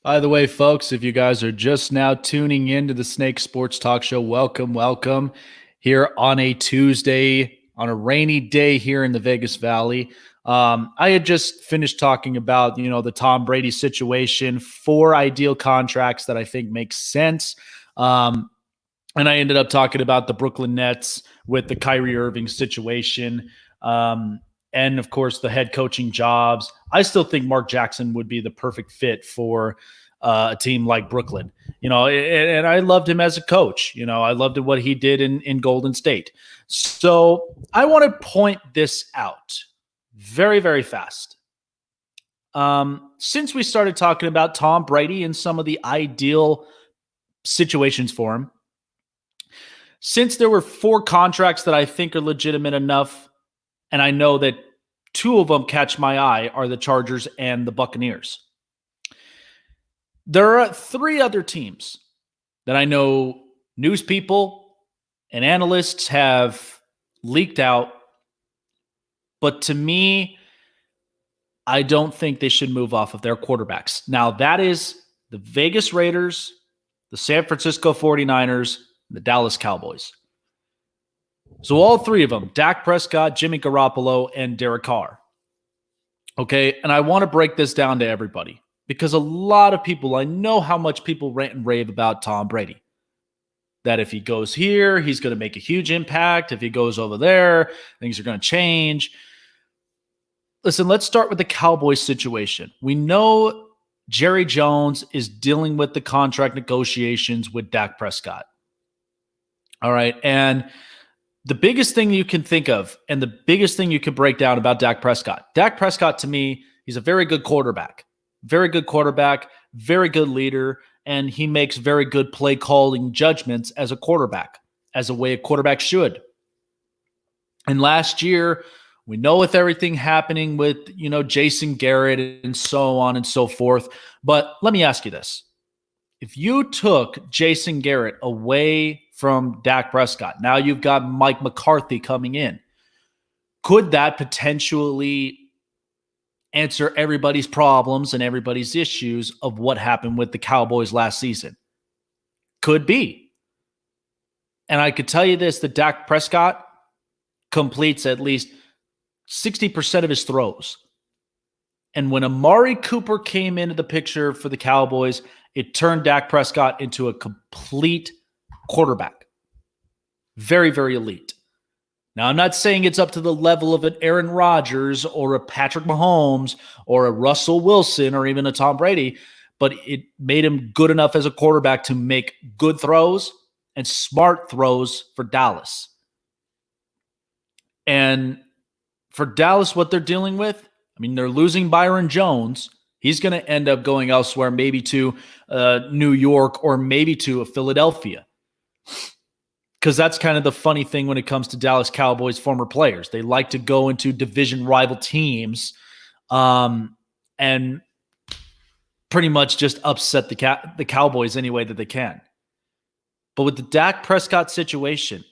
By the way, folks, if you guys are just now tuning in to the Snake Sports Talk Show, welcome here on a Tuesday, on a rainy day here in the Vegas Valley. I had just finished talking about, the Tom Brady situation, 4 ideal contracts that I think make sense. And I ended up talking about the Brooklyn Nets with the Kyrie Irving situation. And of course, the head coaching jobs. I still think Mark Jackson would be the perfect fit for a team like Brooklyn. And I loved him as a coach. I loved what he did in Golden State. So I want to point this out very, very fast. Since we started talking about Tom Brady and some of the ideal situations for him, since there were 4 contracts that I think are legitimate enough, and I know that 2 of them catch my eye are the Chargers and the Buccaneers. There are 3 other teams that I know news people and analysts have leaked out, but to me, I don't think they should move off of their quarterbacks. Now, that is the Vegas Raiders, the San Francisco 49ers, and the Dallas Cowboys. So all 3 of them, Dak Prescott, Jimmy Garoppolo, and Derek Carr. Okay, and I want to break this down to everybody because a lot of people, I know how much people rant and rave about Tom Brady. That if he goes here, he's going to make a huge impact. If he goes over there, things are going to change. Listen, let's start with the Cowboys situation. We know Jerry Jones is dealing with the contract negotiations with Dak Prescott. All right, and the biggest thing you can think of and the biggest thing you can break down about Dak Prescott, to me, he's a very good quarterback, very good leader, and he makes very good play calling judgments as a quarterback, as a way a quarterback should. And last year, we know with everything happening with, Jason Garrett and so on and so forth. But let me ask you this. If you took Jason Garrett away from Dak Prescott, now you've got Mike McCarthy coming in. Could that potentially answer everybody's problems and everybody's issues of what happened with the Cowboys last season? Could be. And I could tell you this, that Dak Prescott completes at least 60% of his throws. And when Amari Cooper came into the picture for the Cowboys, it turned Dak Prescott into a complete quarterback. Very, very elite. Now, I'm not saying it's up to the level of an Aaron Rodgers or a Patrick Mahomes or a Russell Wilson or even a Tom Brady, but it made him good enough as a quarterback to make good throws and smart throws for Dallas. And for Dallas, what they're dealing with, they're losing Byron Jones. He's going to end up going elsewhere, maybe to New York or maybe to Philadelphia. Because that's kind of the funny thing when it comes to Dallas Cowboys former players. They like to go into division rival teams and pretty much just upset the Cowboys any way that they can. But with the Dak Prescott situation,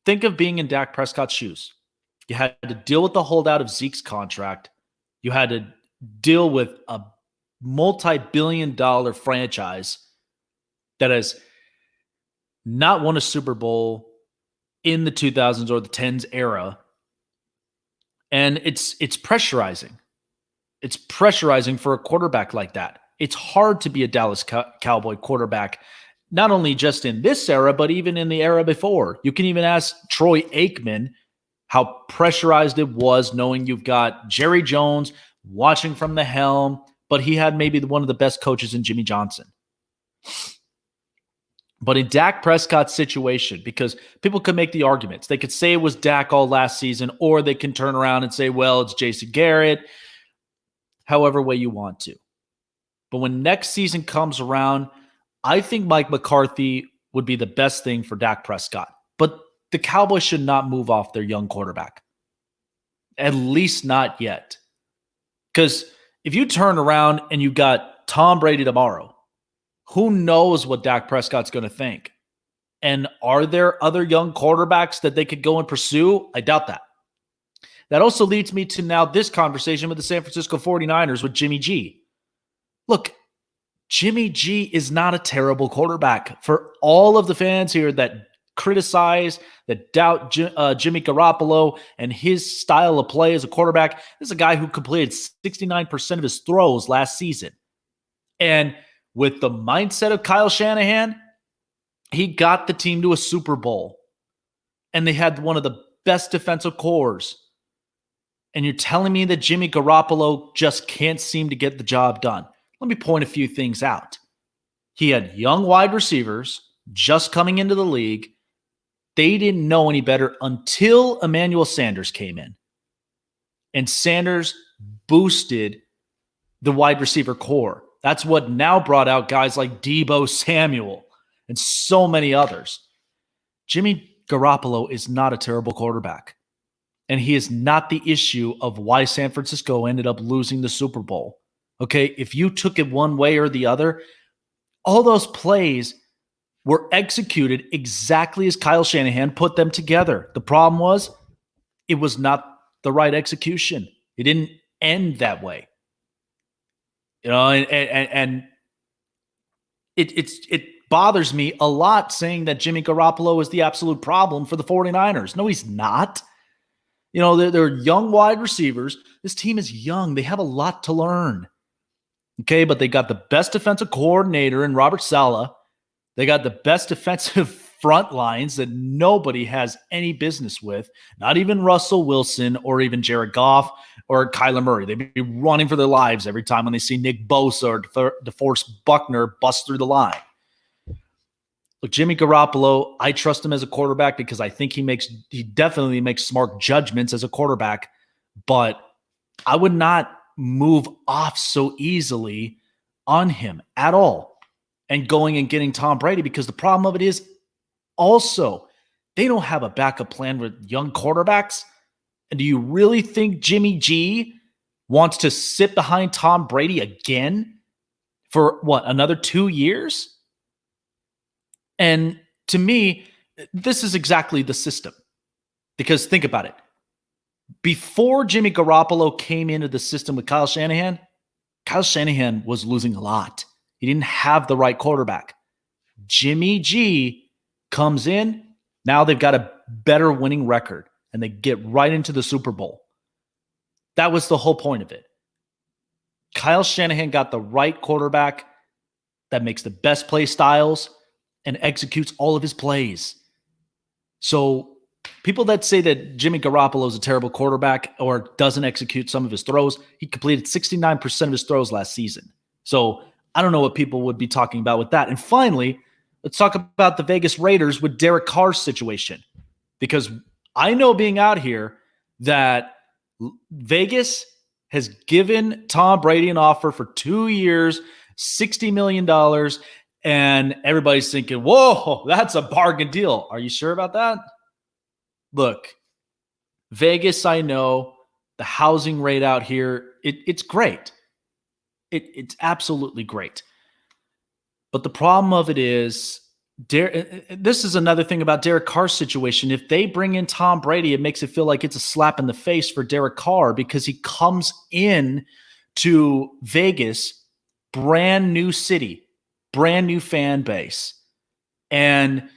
think of being in Dak Prescott's shoes. You had to deal with the holdout of Zeke's contract. You had to deal with a multi-billion-dollar franchise that has not won a Super Bowl in the 2000s or the 10s era. And it's pressurizing. It's pressurizing for a quarterback like that. It's hard to be a Dallas Cowboy quarterback, not only just in this era, but even in the era before. You can even ask Troy Aikman how pressurized it was knowing you've got Jerry Jones watching from the helm, but he had maybe one of the best coaches in Jimmy Johnson. But in Dak Prescott's situation, because people could make the arguments, they could say it was Dak all last season, or they can turn around and say, well, it's Jason Garrett, however way you want to. But when next season comes around, I think Mike McCarthy would be the best thing for Dak Prescott. But the Cowboys should not move off their young quarterback. At least not yet. Because if you turn around and you got Tom Brady tomorrow, who knows what Dak Prescott's going to think? And are there other young quarterbacks that they could go and pursue? I doubt that. That also leads me to now this conversation with the San Francisco 49ers with Jimmy G. Look, Jimmy G is not a terrible quarterback. For all of the fans here that criticize, that doubt Jimmy Garoppolo and his style of play as a quarterback, this is a guy who completed 69% of his throws last season. And with the mindset of Kyle Shanahan, he got the team to a Super Bowl. And they had one of the best defensive cores. And you're telling me that Jimmy Garoppolo just can't seem to get the job done. Let me point a few things out. He had young wide receivers just coming into the league. They didn't know any better until Emmanuel Sanders came in. And Sanders boosted the wide receiver core. That's what now brought out guys like Deebo Samuel and so many others. Jimmy Garoppolo is not a terrible quarterback. And he is not the issue of why San Francisco ended up losing the Super Bowl. Okay, if you took it one way or the other, all those plays were executed exactly as Kyle Shanahan put them together. The problem was it was not the right execution. It didn't end that way. You know, and it bothers me a lot saying that Jimmy Garoppolo is the absolute problem for the 49ers. No, he's not. You know, they're young wide receivers. This team is young. They have a lot to learn. Okay, but they got the best defensive coordinator in Robert Saleh. They got the best defensive front lines that nobody has any business with, not even Russell Wilson or even Jared Goff or Kyler Murray. They'd be running for their lives every time when they see Nick Bosa or DeForest Buckner bust through the line. Look, Jimmy Garoppolo, I trust him as a quarterback because I think he definitely makes smart judgments as a quarterback, but I would not move off so easily on him at all and going and getting Tom Brady, because the problem of it is also they don't have a backup plan with young quarterbacks. And do you really think Jimmy G wants to sit behind Tom Brady again for another 2 years? And to me, this is exactly the system. Because think about it. Before Jimmy Garoppolo came into the system with Kyle Shanahan was losing a lot. He didn't have the right quarterback. Jimmy G comes in. Now they've got a better winning record, and they get right into the Super Bowl. That was the whole point of it. Kyle Shanahan got the right quarterback that makes the best play styles and executes all of his plays. So people that say that Jimmy Garoppolo is a terrible quarterback or doesn't execute some of his throws, he completed 69% of his throws last season. So I don't know what people would be talking about with that. And finally, let's talk about the Vegas Raiders with Derek Carr's situation. Because I know being out here that Vegas has given Tom Brady an offer for 2 years, $60 million, and everybody's thinking, whoa, that's a bargain deal. Are you sure about that? Look, Vegas, I know the housing rate out here, it's great. It's absolutely great. But the problem of it is, this is another thing about Derek Carr's situation. If they bring in Tom Brady, it makes it feel like it's a slap in the face for Derek Carr because he comes in to Vegas, brand new city, brand new fan base. And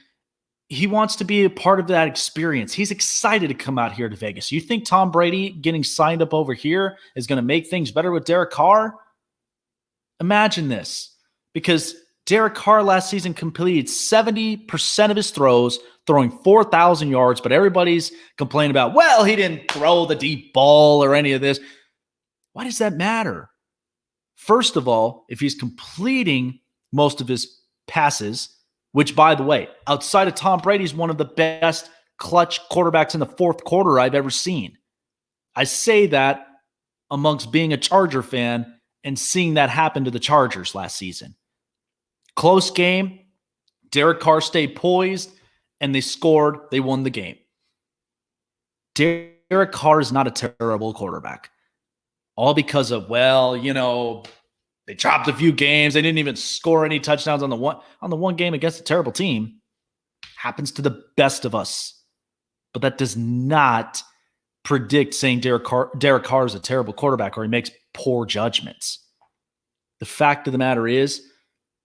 he wants to be a part of that experience. He's excited to come out here to Vegas. You think Tom Brady getting signed up over here is going to make things better with Derek Carr? Imagine this, because Derek Carr last season completed 70% of his throws, throwing 4,000 yards, but everybody's complaining about, well, he didn't throw the deep ball or any of this. Why does that matter? First of all, if he's completing most of his passes, which, by the way, outside of Tom Brady, is one of the best clutch quarterbacks in the fourth quarter I've ever seen. I say that amongst being a Charger fan and seeing that happen to the Chargers last season. Close game, Derek Carr stayed poised, and they scored. They won the game. Derek Carr is not a terrible quarterback. All because of, they dropped a few games. They didn't even score any touchdowns on the one game against a terrible team. Happens to the best of us. But that does not predict saying Derek Carr is a terrible quarterback or he makes poor judgments. The fact of the matter is,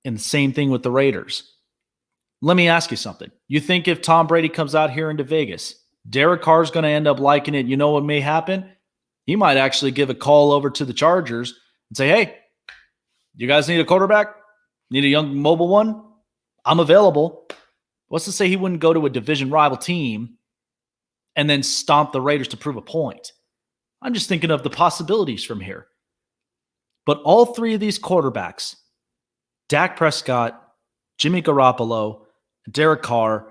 And the same thing with the Raiders. Let me ask you something. You think if Tom Brady comes out here into Vegas, Derek Carr's going to end up liking it? You know what may happen? He might actually give a call over to the Chargers and say, hey, you guys need a quarterback? Need a young mobile one? I'm available. What's to say he wouldn't go to a division rival team and then stomp the Raiders to prove a point? I'm just thinking of the possibilities from here. But all three of these quarterbacks, Dak Prescott, Jimmy Garoppolo, Derek Carr,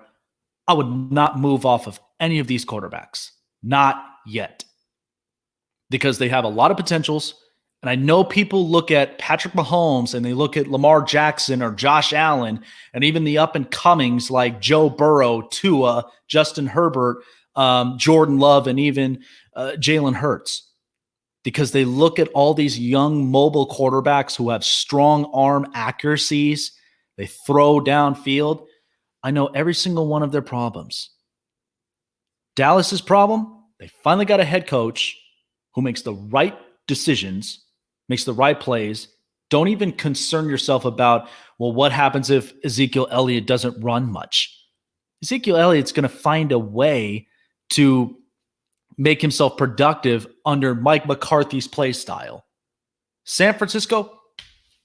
I would not move off of any of these quarterbacks. Not yet. Because they have a lot of potentials. And I know people look at Patrick Mahomes and they look at Lamar Jackson or Josh Allen and even the up-and-comings like Joe Burrow, Tua, Justin Herbert, Jordan Love, and even Jalen Hurts. Because they look at all these young mobile quarterbacks who have strong arm accuracies. They throw downfield. I know every single one of their problems. Dallas's problem, they finally got a head coach who makes the right decisions, makes the right plays. Don't even concern yourself about, well, what happens if Ezekiel Elliott doesn't run much? Ezekiel Elliott's going to find a way to make himself productive under Mike McCarthy's play style. San Francisco,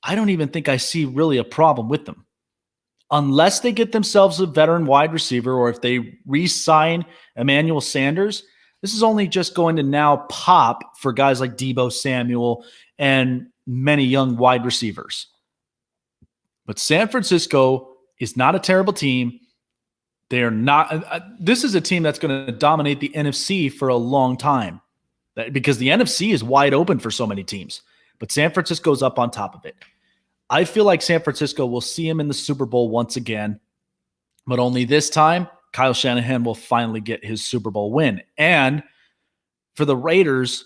I don't even think I see really a problem with them. Unless they get themselves a veteran wide receiver or if they re-sign Emmanuel Sanders, this is only just going to now pop for guys like Deebo Samuel and many young wide receivers. But San Francisco is not a terrible team. They are not. This is a team that's going to dominate the NFC for a long time because the NFC is wide open for so many teams. But San Francisco's up on top of it. I feel like San Francisco will see him in the Super Bowl once again, but only this time, Kyle Shanahan will finally get his Super Bowl win. And for the Raiders,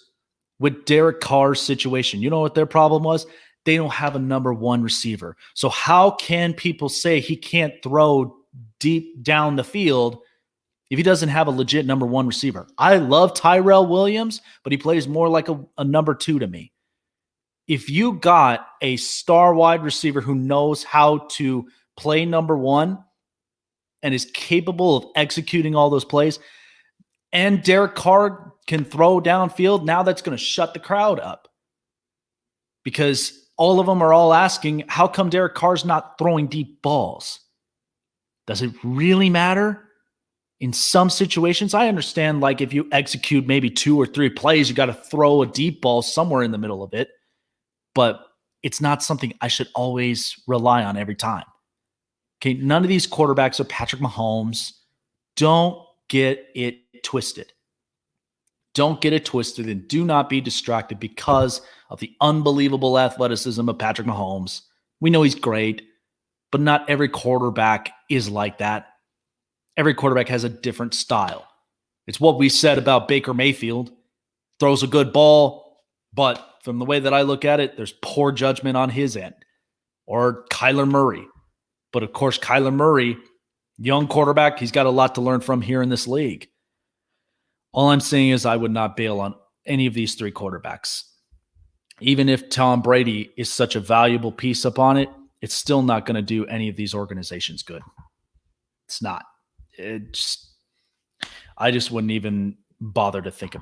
with Derek Carr's situation, you know what their problem was? They don't have a number one receiver. So how can people say he can't throw deep down the field if he doesn't have a legit number one receiver? I love Tyrell Williams, but he plays more like a number two to me. If you got a star wide receiver who knows how to play number one and is capable of executing all those plays, and Derek Carr can throw downfield, now that's going to shut the crowd up. Because all of them are all asking, how come Derek Carr's not throwing deep balls? Does it really matter? In some situations, I understand like if you execute maybe 2 or 3 plays, you got to throw a deep ball somewhere in the middle of it. But it's not something I should always rely on every time. Okay, none of these quarterbacks are Patrick Mahomes. Don't get it twisted. Don't get it twisted and do not be distracted because of the unbelievable athleticism of Patrick Mahomes. We know he's great, but not every quarterback is like that. Every quarterback has a different style. It's what we said about Baker Mayfield. Throws a good ball, but from the way that I look at it, there's poor judgment on his end. Or Kyler Murray. But of course, Kyler Murray, young quarterback, he's got a lot to learn from here in this league. All I'm saying is I would not bail on any of these 3 quarterbacks. Even if Tom Brady is such a valuable piece upon it, it's still not going to do any of these organizations good. It's not. I just wouldn't even bother to think about it.